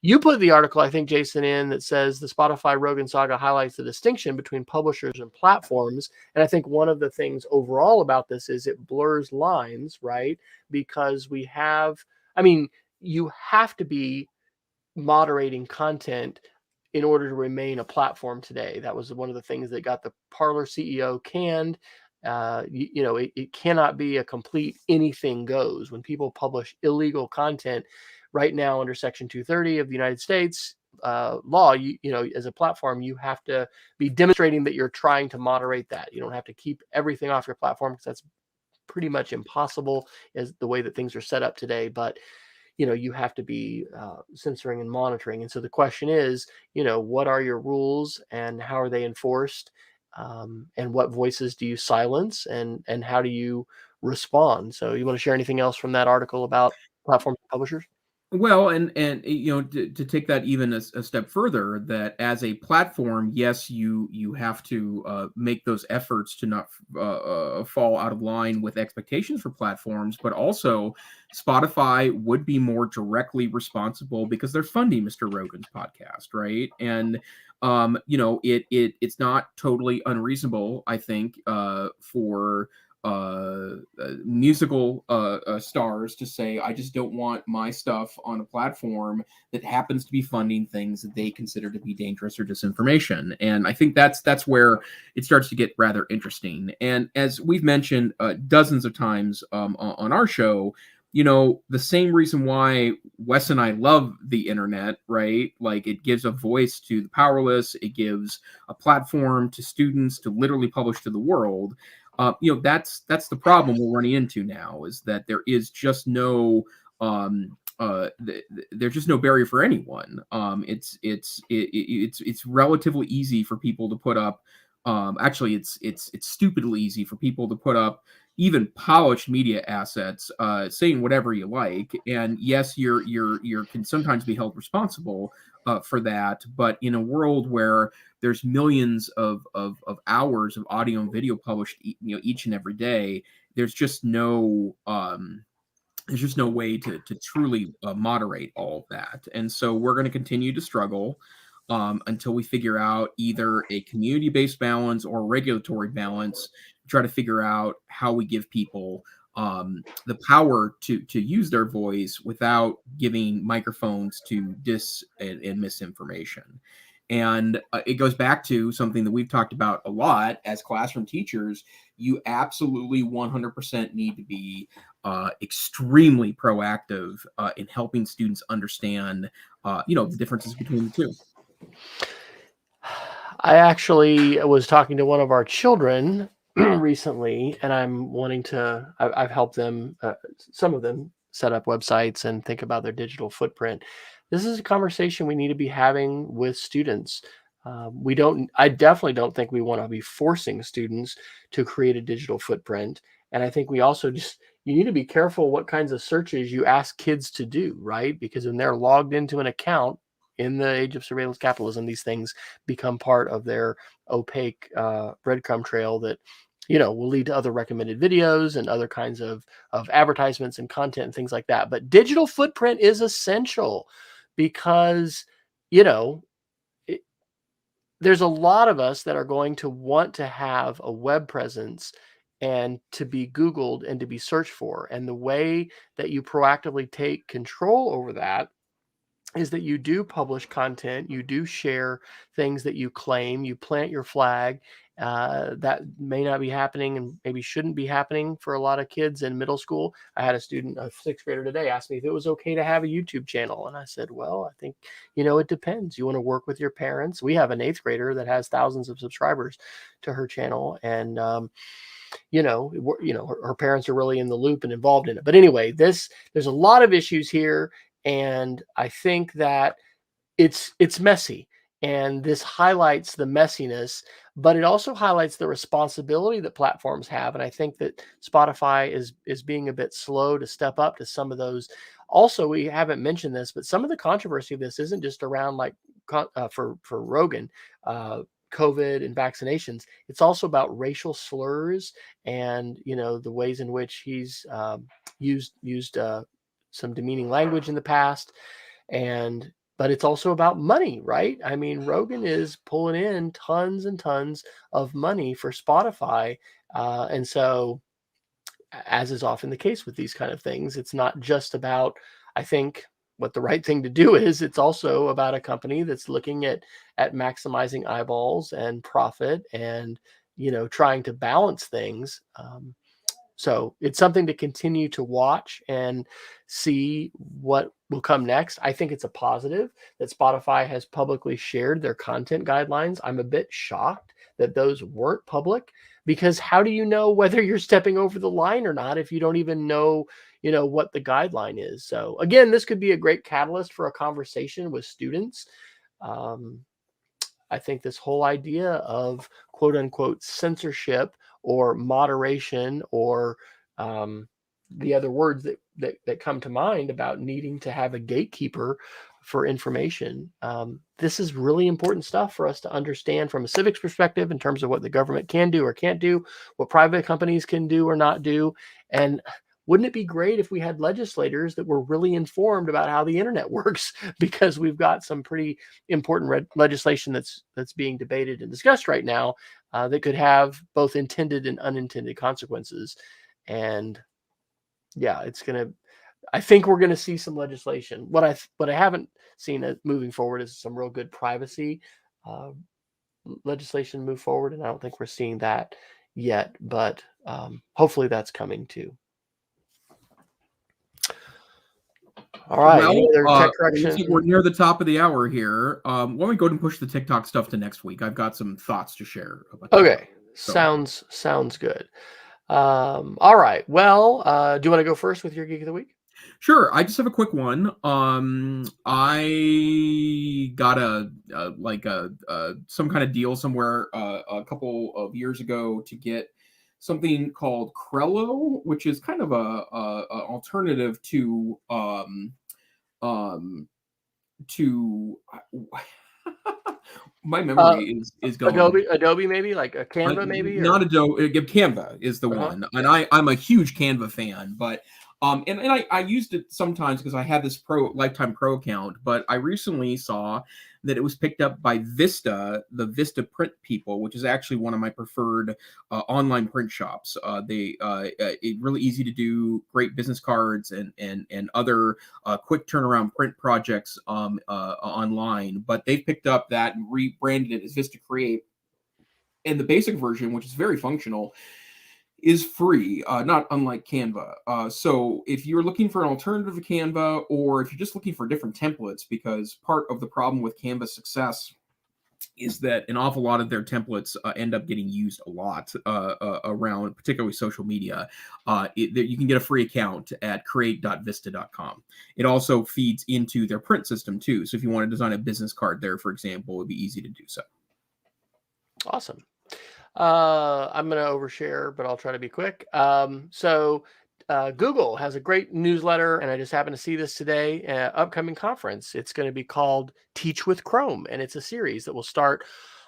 You put the article, I think, Jason, in that says the Spotify Rogan saga highlights the distinction between publishers and platforms. And I think one of the things overall about this is it blurs lines, right? Because you have to be moderating content in order to remain a platform today. That was one of the things that got the Parler CEO canned. It cannot be a complete anything goes. When people publish illegal content right now under Section 230 of the United States law, as a platform, you have to be demonstrating that you're trying to moderate that. You don't have to keep everything off your platform because that's pretty much impossible as the way that things are set up today. But you have to be censoring and monitoring. And so the question is, what are your rules and how are they enforced? And what voices do you silence and how do you respond? So you want to share anything else from that article about platform publishers? Well, and to take that even a step further, that as a platform, yes, you have to make those efforts to not fall out of line with expectations for platforms, but also Spotify would be more directly responsible because they're funding Mr. Rogan's podcast, right? And it's not totally unreasonable, I think, for musical stars to say, I just don't want my stuff on a platform that happens to be funding things that they consider to be dangerous or disinformation. And I think that's where it starts to get rather interesting. And as we've mentioned dozens of times on our show, the same reason why Wes and I love the internet, right? Like, it gives a voice to the powerless. It gives a platform to students to literally publish to the world. That's the problem we're running into now, is that there is just no there's just no barrier for anyone. It's relatively easy for people to put up. Actually, it's stupidly easy for people to put up even polished media assets, saying whatever you like. And yes, you can sometimes be held responsible for that. But in a world where there's millions of hours of audio and video published, each and every day, there's just no way to truly moderate all of that. And so we're going to continue to struggle until we figure out either a community-based balance or regulatory balance, try to figure out how we give people the power to use their voice without giving microphones to dis and misinformation. And it goes back to something that we've talked about a lot as classroom teachers. You absolutely 100% need to be extremely proactive in helping students understand, the differences between the two. I actually was talking to one of our children recently, and I've helped them, some of them, set up websites and think about their digital footprint. This is a conversation we need to be having with students. I definitely don't think we want to be forcing students to create a digital footprint. And I think we also you need to be careful what kinds of searches you ask kids to do, right? Because when they're logged into an account in the age of surveillance capitalism, these things become part of their opaque breadcrumb trail that will lead to other recommended videos and other kinds of advertisements and content and things like that. But digital footprint is essential because there's a lot of us that are going to want to have a web presence and to be Googled and to be searched for. And the way that you proactively take control over that is that you do publish content, you do share things that you claim, you plant your flag. That may not be happening and maybe shouldn't be happening for a lot of kids in middle school. I had a student, a sixth grader today, ask me if it was okay to have a YouTube channel. And I said, well, I think, it depends. You want to work with your parents. We have an eighth grader that has thousands of subscribers to her channel. And, her parents are really in the loop and involved in it. But anyway, there's a lot of issues here. And I think that it's messy, and this highlights the messiness, but it also highlights the responsibility that platforms have. And I think that Spotify is being a bit slow to step up to some of those. Also, we haven't mentioned this, but some of the controversy of this isn't just around like for Rogan, COVID and vaccinations. It's also about racial slurs and the ways in which he's used some demeaning language in the past. And but it's also about money, right? I mean, Rogan is pulling in tons and tons of money for Spotify. And so, as is often the case with these kind of things, it's not just about, I think, what the right thing to do is. It's also about a company that's looking at maximizing eyeballs and profit and, trying to balance things. So it's something to continue to watch and see what will come next. I think it's a positive that Spotify has publicly shared their content guidelines. I'm a bit shocked that those weren't public, because how do you know whether you're stepping over the line or not if you don't even know, what the guideline is? So again, this could be a great catalyst for a conversation with students. Um, I think this whole idea of quote unquote censorship or moderation or the other words that come to mind about needing to have a gatekeeper for information. This is really important stuff for us to understand from a civics perspective in terms of what the government can do or can't do, what private companies can do or not do. And wouldn't it be great if we had legislators that were really informed about how the internet works? Because we've got some pretty important legislation that's being debated and discussed right now that could have both intended and unintended consequences. And yeah, I think we're gonna see some legislation. What I haven't seen moving forward is some real good privacy uh, legislation move forward, and I don't think we're seeing that yet. But hopefully that's coming too. All right. Well, Any other tech looks like correction? we're near the top of the hour here. Why don't we go ahead and push the TikTok stuff to next week? I've got some thoughts to share about TikTok. Okay, sounds good. All right. Well, do you want to go first with your geek of the week? Sure. I just have a quick one. I got some kind of deal somewhere a couple of years ago to get something called Crello, which is kind of a alternative to my memory is going. Adobe maybe, like a Canva maybe, or not Adobe. Canva is the one, and I'm a huge Canva fan, but and I used it sometimes because I had this lifetime pro account, but I recently saw that it was picked up by Vista, the Vista print people, which is actually one of my preferred online print shops. It's really easy to do, great business cards and other quick turnaround print projects online. But they've picked up that and rebranded it as Vista Create. And the basic version, which is very functional, is free, not unlike Canva. So if you're looking for an alternative to Canva, or if you're just looking for different templates, because part of the problem with Canva's success is that an awful lot of their templates end up getting used a lot around, particularly social media. You can get a free account at create.vista.com. It also feeds into their print system too. So if you want to design a business card there, for example, it would be easy to do so. Awesome. I'm going to overshare, but I'll try to be quick. Google has a great newsletter, and I just happened to see this today, upcoming conference. It's going to be called Teach with Chrome, and it's a series that will start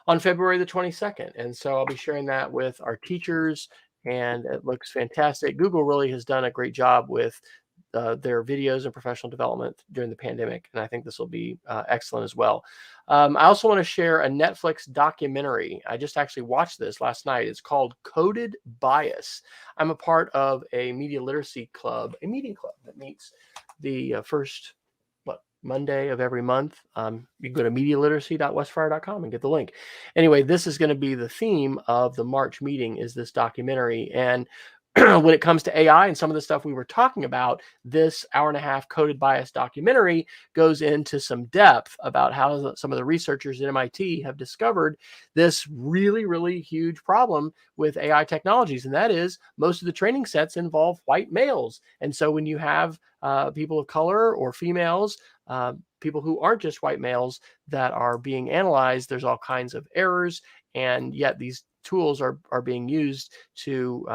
on February the 22nd. And so I'll be sharing that with our teachers, and it looks fantastic. Google really has done a great job with their videos and professional development during the pandemic, and I think this will be excellent as well. I also want to share a Netflix documentary. I just actually watched this last night. It's called Coded Bias. I'm a part of a media literacy club, a meeting club that meets the first Monday of every month. You can go to medialiteracy.westfryer.com and get the link. Anyway, this is going to be the theme of the March meeting, is this documentary. And when it comes to AI and some of the stuff we were talking about, this hour-and-a-half Coded Bias documentary goes into some depth about how some of the researchers at MIT have discovered this really, really huge problem with AI technologies. And that is, most of the training sets involve white males. And so when you have people of color or females people who aren't just white males that are being analyzed. There's all kinds of errors, and yet these tools are being used to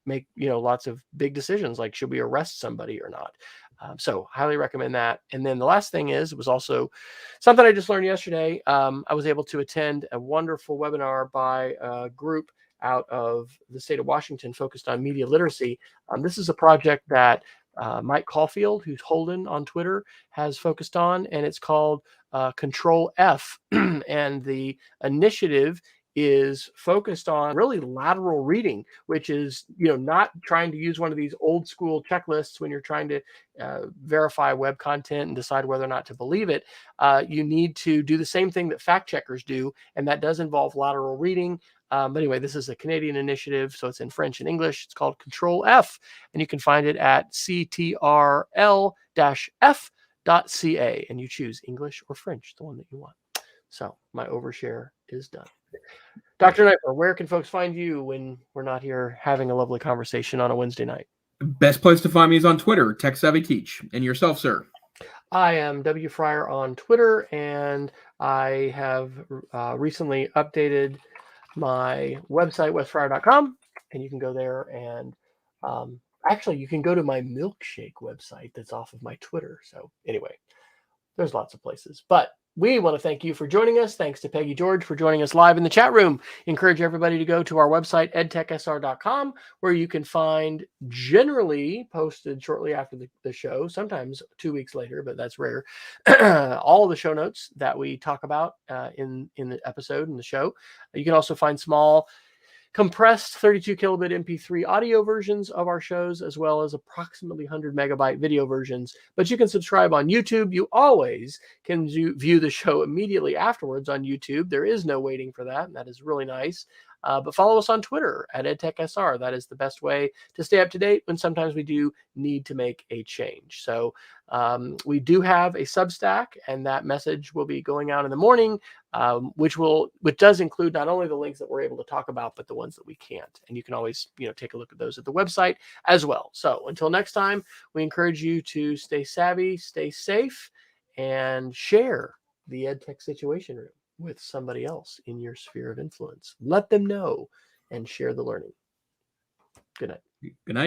make lots of big decisions, like should we arrest somebody or not. So highly recommend that. And then the last thing it was also something I just learned yesterday. I was able to attend a wonderful webinar by a group out of the state of Washington focused on media literacy. This is a project that Mike Caulfield, who's Holden on Twitter, has focused on, and it's called Control F. And the initiative is focused on really lateral reading, which is not trying to use one of these old school checklists when you're trying to verify web content and decide whether or not to believe it. You need to do the same thing that fact checkers do, and that does involve lateral reading. But anyway, this is a Canadian initiative, so it's in French and English. It's called Control F, and you can find it at ctrl-f.ca, and you choose English or French, the one that you want. So my overshare is done. Dr. Neiffer, where can folks find you when we're not here having a lovely conversation on a Wednesday night? Best place to find me is on Twitter, Tech Savvy Teach. And yourself, sir? I am W. Fryer on Twitter, and I have recently updated my website, westfryer.com, and you can go there and actually you can go to my milkshake website that's off of my Twitter. So anyway, there's lots of places, but we want to thank you for joining us. Thanks to Peggy George for joining us live in the chat room. Encourage everybody to go to our website, edtechsr.com, where you can find, generally posted shortly after the show, sometimes 2 weeks later, but that's rare, all of the show notes that we talk about in the episode and the show. You can also find small compressed 32 kilobit MP3 audio versions of our shows, as well as approximately 100 megabyte video versions. But you can subscribe on YouTube. You always can view the show immediately afterwards on YouTube. There is no waiting for that, and that is really nice. But follow us on Twitter at EdTechSR. That is the best way to stay up to date when sometimes we do need to make a change. So we do have a Substack, and that message will be going out in the morning, which does include not only the links that we're able to talk about, but the ones that we can't. And you can always take a look at those at the website as well. So until next time, we encourage you to stay savvy, stay safe, and share the EdTech Situation Room with somebody else in your sphere of influence. Let them know and share the learning. Good night. Good night.